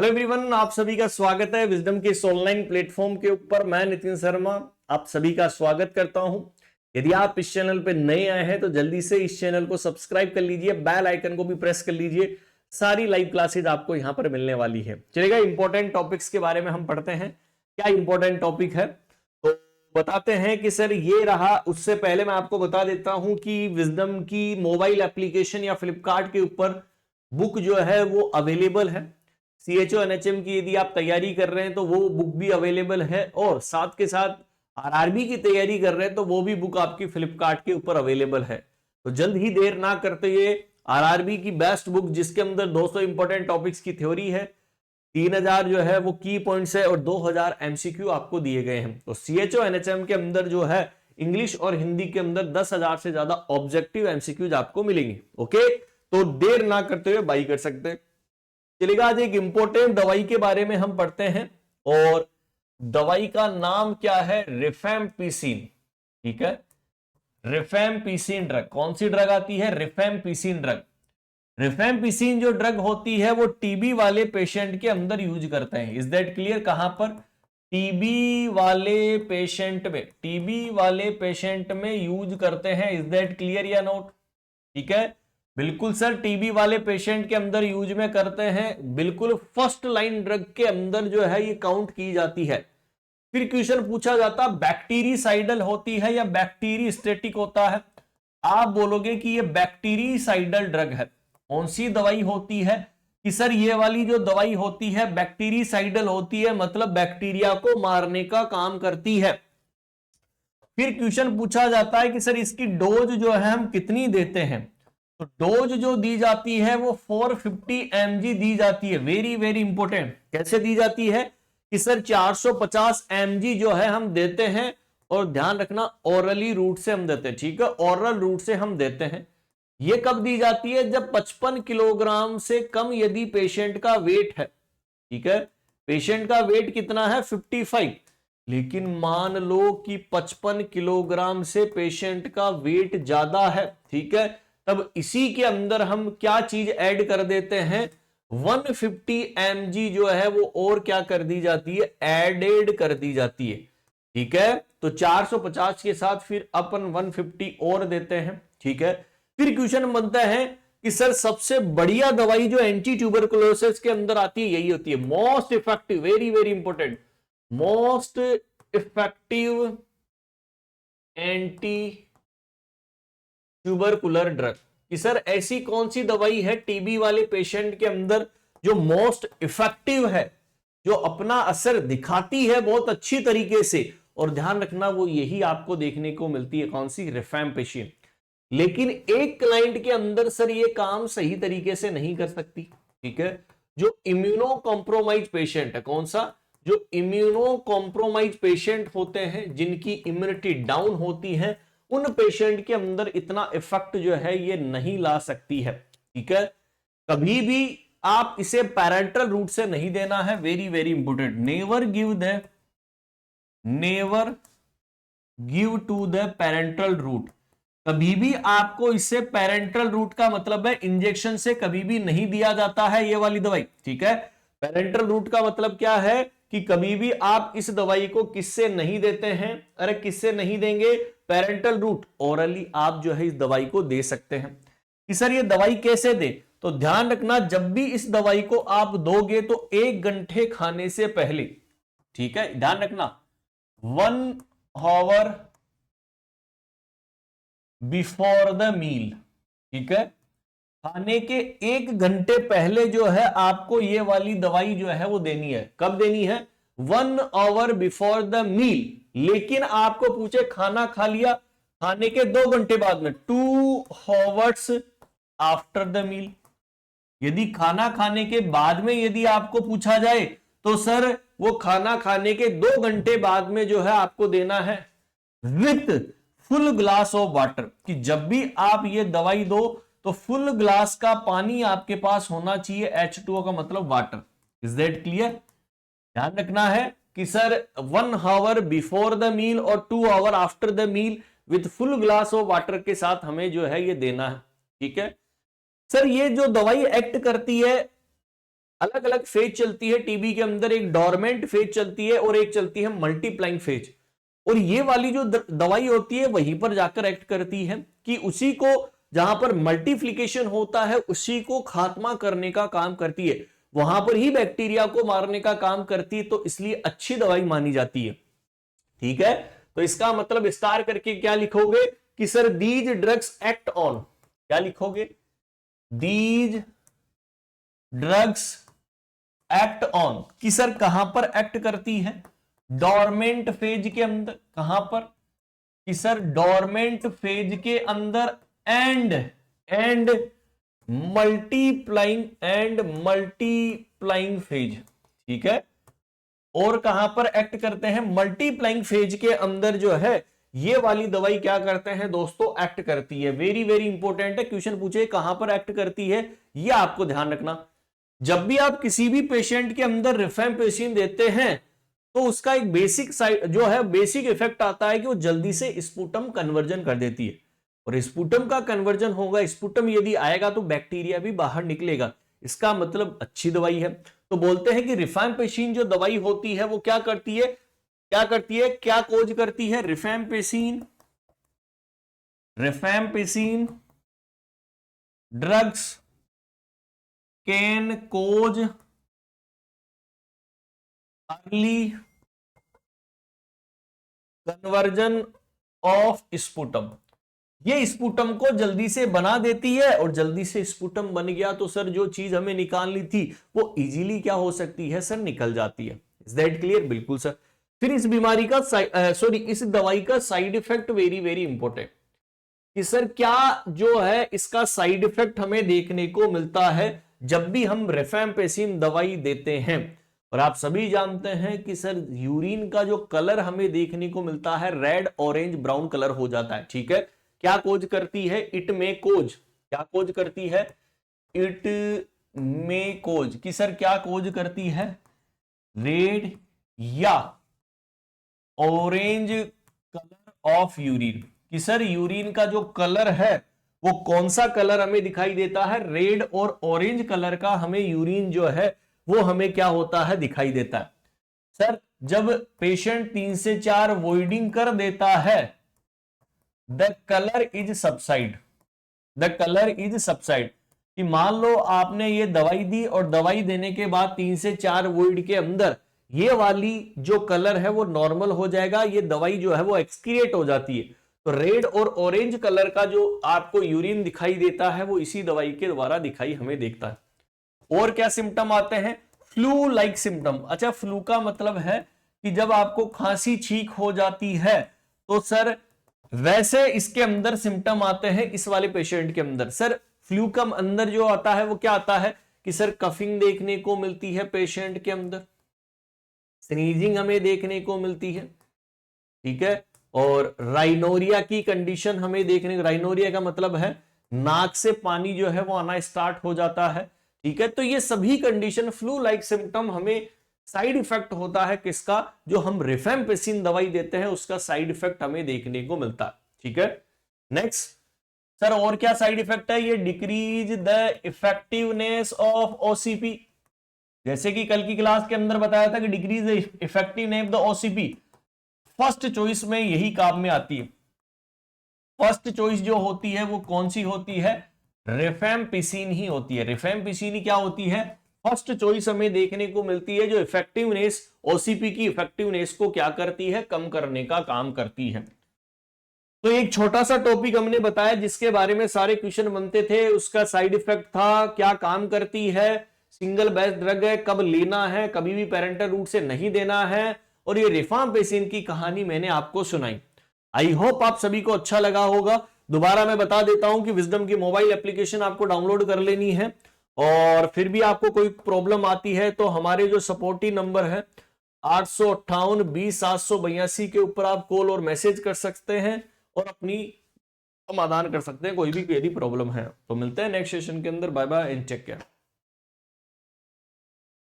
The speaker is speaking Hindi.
हेलो एवरीवन, आप सभी का स्वागत है विजडम के इस ऑनलाइन प्लेटफॉर्म के ऊपर। मैं नितिन शर्मा आप सभी का स्वागत करता हूं। यदि आप इस चैनल पे नए आए हैं तो जल्दी से इस चैनल को सब्सक्राइब कर लीजिए, बेल आइकन को भी प्रेस कर लीजिए। सारी लाइव क्लासेज आपको यहां पर मिलने वाली है। चलेगा, इंपॉर्टेंट टॉपिक्स के बारे में हम पढ़ते हैं। क्या इंपॉर्टेंट टॉपिक है तो बताते हैं कि सर ये रहा। उससे पहले मैं आपको बता देता हूं कि विजडम की मोबाइल एप्लीकेशन या फ्लिपकार्ट के ऊपर बुक जो है वो अवेलेबल है। CHO NHM की यदि आप तैयारी कर रहे हैं तो वो बुक भी अवेलेबल है, और साथ के साथ RRB की तैयारी कर रहे हैं तो वो भी बुक आपकी फ्लिपकार्ट के ऊपर अवेलेबल है। तो जल्द ही देर ना करते हुए RRB की बेस्ट बुक, जिसके अंदर 200 इंपॉर्टेंट टॉपिक्स की थ्योरी है, 3000 जो है वो की पॉइंट्स है और 2000 MCQ आपको दिए गए हैं। तो CHO NHM के अंदर जो है इंग्लिश और हिंदी के अंदर 10,000 से ज्यादा ऑब्जेक्टिव MCQs आपको मिलेंगे। ओके, तो देर ना करते हुए बाई कर सकते हैं। चलिए, आज एक इंपॉर्टेंट दवाई के बारे में हम पढ़ते हैं, और दवाई का नाम क्या है? रिफैम्पिसिन। ठीक है, रिफैम्पिसिन ड्रग। कौन सी ड्रग आती है? Rifampicin drug. रिफैम्पिसिन जो ड्रग होती है वो टीबी वाले पेशेंट के अंदर यूज करते हैं। Is that clear? कहां पर? टीबी वाले पेशेंट में, टीबी वाले पेशेंट में यूज करते हैं। इज दैट क्लियर या नोट? ठीक है, बिल्कुल सर, टीबी वाले पेशेंट के अंदर यूज में करते हैं। बिल्कुल फर्स्ट लाइन ड्रग के अंदर जो है ये काउंट की जाती है। फिर क्वेश्चन पूछा जाता बैक्टीरिसाइडल होती है या बैक्टीरिस्टेटिक होता है? आप बोलोगे कि ये बैक्टीरिसाइडल ड्रग है। कौन सी दवाई होती है? कि सर ये वाली जो दवाई होती है बैक्टीरिसाइडल होती है, मतलब बैक्टीरिया को मारने का काम करती है। फिर क्वेश्चन पूछा जाता है कि सर इसकी डोज जो है हम कितनी देते हैं? तो डोज जो दी जाती है वो 450 mg दी जाती है। Very very important. कैसे दी जाती है? कि सर 450 mg जो है हम देते हैं, और ध्यान रखना ओरली रूट से हम देते हैं। ठीक है, ओरल रूट से हम देते हैं। ये कब दी जाती है? जब 55 किलोग्राम से कम यदि पेशेंट का वेट है। ठीक है, पेशेंट का वेट कितना है? 55। लेकिन मान लो कि 55 किलोग्राम से पेशेंट का वेट ज्यादा है। ठीक है, तब इसी के अंदर हम क्या चीज ऐड कर देते हैं? 150 mg जो है वो और क्या कर दी जाती है? एडेड कर दी जाती है। ठीक है, तो 450 के साथ फिर अपन 150 और देते हैं। ठीक है, फिर क्वेश्चन बनता है कि सर सबसे बढ़िया दवाई जो एंटी ट्यूबरकुलोसिस के अंदर आती है यही होती है। Most effective, very very important, most effective anti tubercular drug. कि सर ऐसी कौन सी दवाई है टीबी वाले पेशेंट के अंदर जो मोस्ट इफेक्टिव है, जो अपना असर दिखाती है बहुत अच्छी तरीके से? और ध्यान रखना वो यही आपको देखने को मिलती है। कौन सी? रिफैम्पिसिन। लेकिन एक क्लाइंट के अंदर सर ये काम सही तरीके से नहीं कर सकती। ठीक है, जो इम्यूनो कॉम्प्रोमाइज पेशेंट है। कौन सा? जो इम्यूनो कॉम्प्रोमाइज पेशेंट होते हैं, जिनकी इम्यूनिटी डाउन होती है, उन पेशेंट के अंदर इतना इफेक्ट जो है ये नहीं ला सकती है। ठीक है, कभी भी आप इसे पैरेंटल रूट से नहीं देना है। Very very important. Never give to the parental route. कभी भी आपको इससे पैरेंटल रूट का मतलब है इंजेक्शन से कभी भी नहीं दिया जाता है ये वाली दवाई। ठीक है, पैरेंटल रूट का मतलब क्या है? कि कभी भी आप इस दवाई को किससे नहीं देते हैं? अरे किससे नहीं देंगे? Parenteral route. ओरली आप जो है इस दवाई को दे सकते हैं। कि सर ये दवाई कैसे दे? तो ध्यान रखना, जब भी इस दवाई को आप दोगे तो 1 घंटे खाने से पहले। ठीक है, ध्यान रखना, 1 आवर बिफोर द मील। ठीक है, खाने के 1 घंटे पहले जो है आपको ये वाली दवाई जो है वो देनी है। कब देनी है? 1 आवर बिफोर द मील। लेकिन आपको पूछे खाना खा लिया, खाने के 2 घंटे बाद में, 2 आवर्स आफ्टर द मील। यदि खाना खाने के बाद में यदि आपको पूछा जाए तो सर वो खाना खाने के 2 घंटे बाद में जो है आपको देना है with full glass of water. कि जब भी आप ये दवाई दो तो फुल ग्लास का पानी आपके पास होना चाहिए। H2O का मतलब वाटर। Is that clear? ध्यान रखना है कि sir 1 hour before the meal और 2 hour after the meal with full glass of water के साथ हमें जो है ये देना है। ठीक है सर, ये जो दवाई एक्ट करती है अलग अलग फेज चलती है टीबी के अंदर, एक डोरमेंट फेज चलती है और एक चलती है मल्टीप्लाइंग फेज। और ये वाली जो दवाई होती है वहीं पर जाकर एक्ट करती है कि उसी को, जहां पर मल्टीप्लिकेशन होता है उसी को खात्मा करने का काम करती है, वहां पर ही बैक्टीरिया को मारने का काम करती है, तो इसलिए अच्छी दवाई मानी जाती है। ठीक है, तो इसका मतलब स्टार करके क्या लिखोगे कि sir these drugs act on, क्या लिखोगे, दीज ड्रग्स एक्ट ऑन, कि सर कहां पर एक्ट करती है, डोरमेंट फेज के अंदर, कहां पर, कि सर डोरमेंट फेज के अंदर एंड मल्टीप्लाइंग फेज। ठीक है, और कहां पर एक्ट करते हैं, मल्टीप्लाइंग फेज के अंदर जो है ये वाली दवाई क्या करते हैं दोस्तों, एक्ट करती है। वेरी वेरी इंपॉर्टेंट है, क्वेश्चन पूछे कहां पर एक्ट करती है, ये आपको ध्यान रखना। जब भी आप किसी भी पेशेंट के अंदर रिफैम्पिसिन देते हैं तो उसका एक बेसिक जो है बेसिक इफेक्ट आता है कि वो जल्दी से स्पुटम कन्वर्जन कर देती है, और स्पुटम का कन्वर्जन होगा, स्पुटम यदि आएगा तो बैक्टीरिया भी बाहर निकलेगा, इसका मतलब अच्छी दवाई है। तो बोलते हैं कि रिफैम्पिसिन जो दवाई होती है वो क्या करती है, क्या कोज करती है, rifampicin drugs can cause early conversion of sputum, ये स्पुटम को जल्दी से बना देती है, और जल्दी से स्पुटम बन गया तो सर जो चीज हमें निकालनी थी वो इजीली क्या हो सकती है सर, निकल जाती है। Is that clear? बिल्कुल सर। फिर इस बीमारी का इस दवाई का side effect very very important, कि सर क्या जो है इसका साइड इफेक्ट हमें देखने को मिलता है जब भी हम रिफैम्पिसिन दवाई देते हैं। और आप सभी जानते हैं कि सर यूरिन का जो कलर हमें देखने को मिलता है रेड ऑरेंज ब्राउन कलर हो जाता है। ठीक है, क्या कोज करती है, इट में कोज, क्या कोज करती है, इट में कोज, कि सर क्या कोज करती है, रेड या ऑरेंज कलर ऑफ यूरिन, कि सर यूरिन का जो कलर है वो कौन सा कलर हमें दिखाई देता है, रेड और ऑरेंज कलर का हमें यूरिन जो है वो हमें क्या होता है, दिखाई देता है। सर जब पेशेंट 3 से 4 वॉइडिंग कर देता है, द कलर इज सबसाइड, कि मान लो आपने ये दवाई दी और दवाई देने के बाद 3 से 4 वॉइड के अंदर ये वाली जो कलर है वो नॉर्मल हो जाएगा, ये दवाई जो है वो एक्सक्रिएट हो जाती है। तो रेड और ऑरेंज कलर का जो आपको यूरिन दिखाई देता है वो इसी दवाई के द्वारा दिखाई हमें देता है। और क्या सिम्टम आते हैं, फ्लू लाइक सिम्टम। अच्छा, फ्लू का मतलब है कि जब आपको खांसी छींक हो जाती है तो सर वैसे इसके अंदर सिम्टम आते हैं इस वाले पेशेंट के अंदर। सर फ्लू का अंदर जो आता है वो क्या आता है कि सर कफिंग देखने को मिलती है पेशेंट के अंदर, स्नीजिंग हमें देखने को मिलती है। ठीक है, और राइनोरिया की कंडीशन हमें देखने को, राइनोरिया का मतलब है नाक से पानी जो है वो आना स्टार्ट हो जाता है। ठीक है, तो ये सभी कंडीशन फ्लू लाइक सिम्टम हमें साइड इफेक्ट होता है किसका, जो हम रिफैम्पिसिन दवाई देते हैं उसका साइड इफेक्ट हमें देखने को मिलता है। ठीक है, नेक्स्ट सर और क्या साइड इफेक्ट है, ये decrease the effectiveness of OCP, जैसे कि कल की क्लास के अंदर बताया था कि decrease the effectiveness of the OCP, first choice में यही काम में आती है। फर्स्ट चॉइस जो होती है वो कौन सी होती है, रिफैम्पिसिन ही होती है। रिफैम्पिसिन ही क्या होती है, फर्स्ट चॉइस हमें देखने को मिलती है, जो इफेक्टिवनेस ओसीपी की इफेक्टिवनेस को क्या करती है, कम करने का काम करती है। तो एक छोटा सा टॉपिक हमने बताया जिसके बारे में सारे क्वेश्चन बनते थे, उसका साइड इफेक्ट था, क्या काम करती है, सिंगल बेस्ट ड्रग है, कब लेना है, कभी भी पेरेंटल रूट से नहीं देना है, और ये रिफैम्पिसिन की कहानी मैंने आपको सुनाई। आई होप आप सभी को अच्छा लगा होगा। दोबारा मैं बता देता हूं कि विजडम की मोबाइल एप्लीकेशन आपको डाउनलोड कर लेनी है, और फिर भी आपको कोई प्रॉब्लम आती है तो हमारे जो सपोर्टिव नंबर है 858-20-782 के ऊपर आप कॉल और मैसेज कर सकते हैं और अपनी समाधान कर सकते हैं कोई भी यदि प्रॉब्लम है। तो मिलते हैं नेक्स्ट सेशन के अंदर। Bye bye and take care.